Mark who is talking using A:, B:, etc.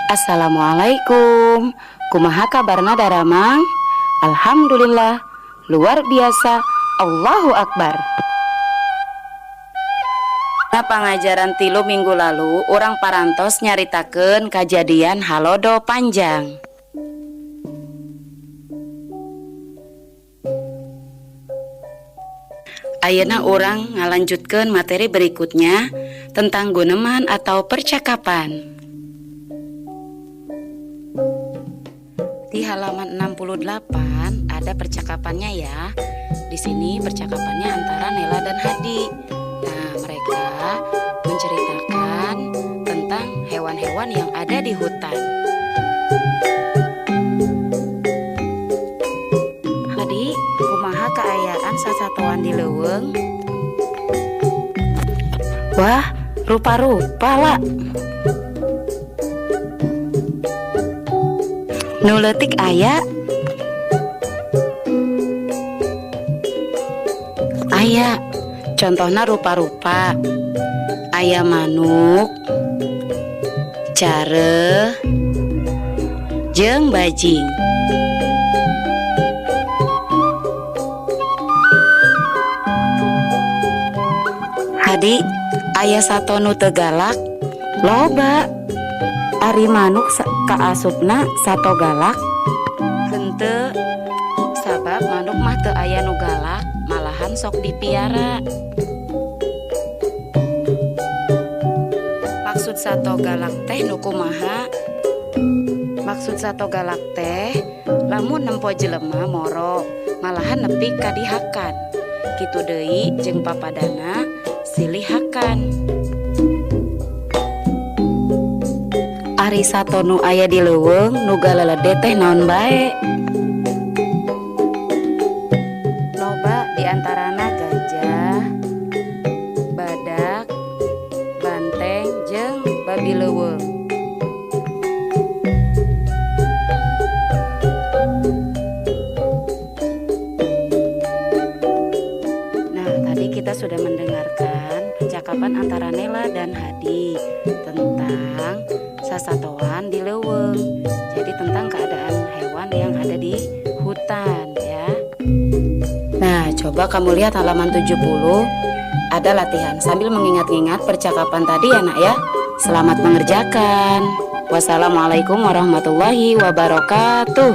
A: Assalamualaikum. Kumaha kabarna Daramang? Alhamdulillah, luar biasa. Allahu Akbar. Nah, pangajaran tilu minggu lalu orang parantos nyaritakeun kajadian halodo panjang. Ayeuna orang ngalanjutkeun materi berikutnya tentang guneman atau percakapan. Di halaman 68 ada percakapannya ya. Di sini percakapannya antara Nela dan Hadi. Nah, mereka menceritakan tentang hewan-hewan yang ada di hutan. Hadi, kumaha kaayaan sasatoan di leuweung? Wah, rupa-rupa lah. Nu leutik aya? Aya. Contohna rupa-rupa. Aya manuk, care, jeung bajing. Hadi, aya sato nu teu galak? Loba. Ari manuk kaasupna sato galak? Henteu, sabab manuk mah teu aya nu galak, malahan sok dipiara. Maksud sato galak teh nu kumaha? Maksud sato galak teh lamun nempo jelema moro, malahan nepi ka dihakan. Kitu deui jeung papadana silih hakan. Ari sato nu aya di leuweung nu galelede teh naon bae? Loba diantarana gajah, badak, banteng, jeung babi leuweung. Nah, tadi kita sudah mendengarkan percakapan antara Nela dan Hadi tentang sasatoan di leuweung. Jadi tentang keadaan hewan yang ada di hutan ya. Nah, coba kamu lihat halaman 70. Ada latihan sambil mengingat-ingat percakapan tadi ya nak ya. Selamat mengerjakan. Wassalamualaikum warahmatullahi wabarakatuh.